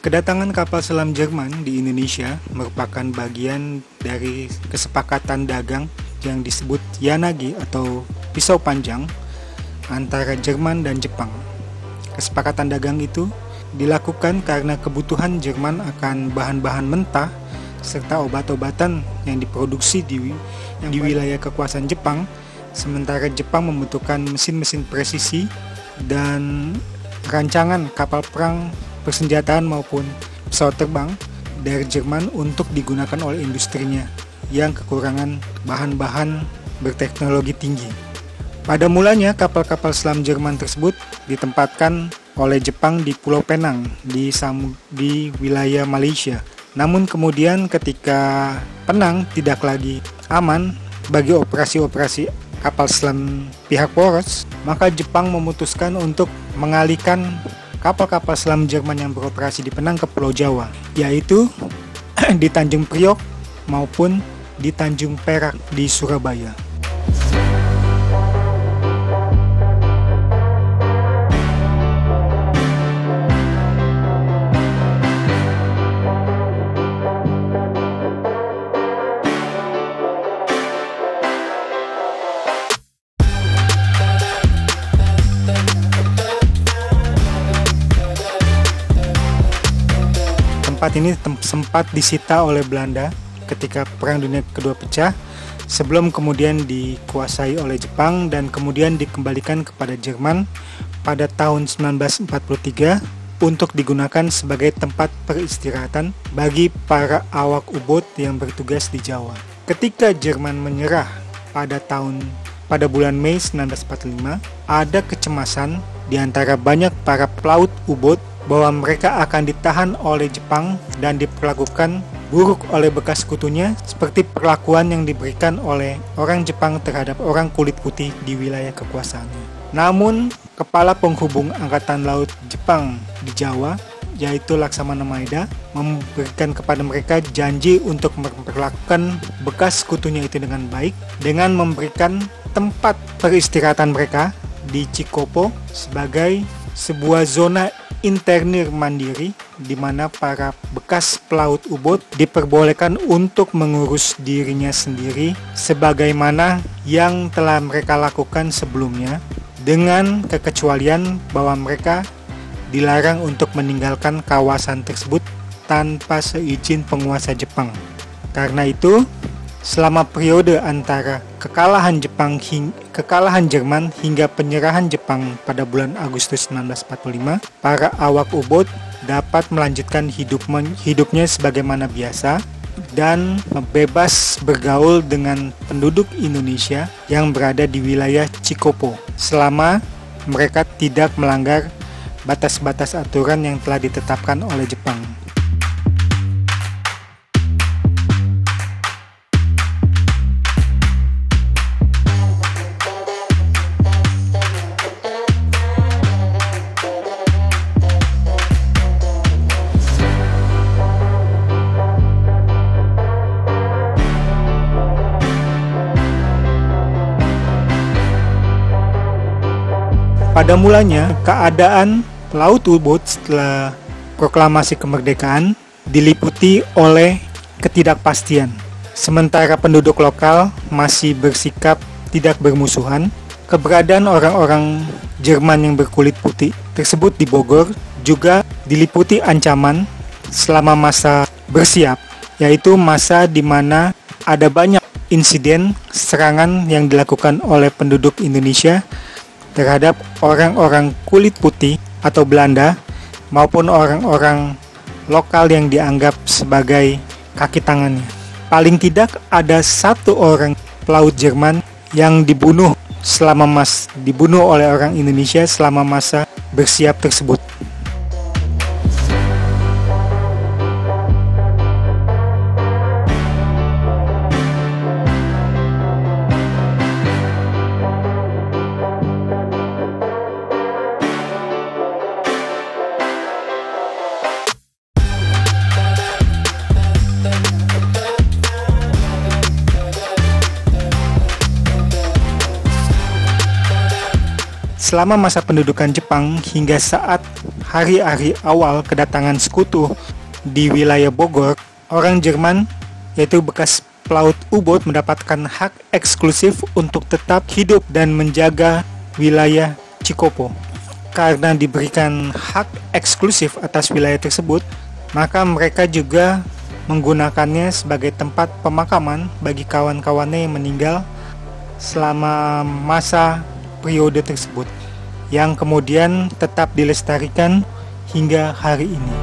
Kedatangan kapal selam Jerman di Indonesia merupakan bagian dari kesepakatan dagang yang disebut Yanagi atau pisau panjang antara Jerman dan Jepang. Kesepakatan dagang itu dilakukan karena kebutuhan Jerman akan bahan-bahan mentah serta obat-obatan yang diproduksi di wilayah kekuasaan Jepang, sementara Jepang membutuhkan mesin-mesin presisi dan rancangan kapal perang, persenjataan maupun pesawat terbang dari Jerman untuk digunakan oleh industrinya yang kekurangan bahan-bahan berteknologi tinggi. Pada mulanya kapal-kapal selam Jerman tersebut ditempatkan oleh Jepang di Pulau Penang di wilayah Malaysia. Namun kemudian ketika Penang tidak lagi aman bagi operasi-operasi kapal selam pihak poros, maka Jepang memutuskan untuk mengalihkan kapal-kapal selam Jerman yang beroperasi di Penang ke Pulau Jawa, yaitu di Tanjung Priok maupun di Tanjung Perak di Surabaya. Tempat ini sempat disita oleh Belanda ketika Perang Dunia Kedua pecah, sebelum kemudian dikuasai oleh Jepang dan kemudian dikembalikan kepada Jerman pada tahun 1943 untuk digunakan sebagai tempat peristirahatan bagi para awak U-boat yang bertugas di Jawa. Ketika Jerman menyerah pada bulan Mei 1945, ada kecemasan di antara banyak para pelaut U-boat bahwa mereka akan ditahan oleh Jepang dan diperlakukan buruk oleh bekas sekutunya seperti perlakuan yang diberikan oleh orang Jepang terhadap orang kulit putih di wilayah kekuasaannya. Namun, kepala penghubung Angkatan Laut Jepang di Jawa, yaitu Laksamana Maeda, memberikan kepada mereka janji untuk memperlakukan bekas sekutunya itu dengan baik, dengan memberikan tempat peristirahatan mereka di Cikopo sebagai sebuah zona internir mandiri di mana para bekas pelaut U-boat diperbolehkan untuk mengurus dirinya sendiri sebagaimana yang telah mereka lakukan sebelumnya, dengan kekecualian bahwa mereka dilarang untuk meninggalkan kawasan tersebut tanpa seizin penguasa Jepang. Karena itu, selama periode antara kekalahan Jerman hingga penyerahan Jepang pada bulan Agustus 1945, para awak U-boat dapat melanjutkan hidupnya sebagaimana biasa dan bebas bergaul dengan penduduk Indonesia yang berada di wilayah Cikopo selama mereka tidak melanggar batas-batas aturan yang telah ditetapkan oleh Jepang. Pada mulanya, keadaan pelaut U-boat setelah proklamasi kemerdekaan diliputi oleh ketidakpastian. Sementara penduduk lokal masih bersikap tidak bermusuhan, keberadaan orang-orang Jerman yang berkulit putih tersebut di Bogor juga diliputi ancaman selama masa bersiap, yaitu masa di mana ada banyak insiden serangan yang dilakukan oleh penduduk Indonesia terhadap orang-orang kulit putih atau Belanda maupun orang-orang lokal yang dianggap sebagai kaki tangannya. Paling tidak ada satu orang pelaut Jerman yang dibunuh oleh orang Indonesia selama masa bersiap tersebut. selama masa pendudukan Jepang hingga saat hari-hari awal kedatangan sekutu di wilayah Bogor, orang Jerman yaitu bekas pelaut U-boat mendapatkan hak eksklusif untuk tetap hidup dan menjaga wilayah Cikopo. Karena diberikan hak eksklusif atas wilayah tersebut, maka mereka juga menggunakannya sebagai tempat pemakaman bagi kawan-kawannya yang meninggal selama masa periode tersebut, yang kemudian tetap dilestarikan hingga hari ini.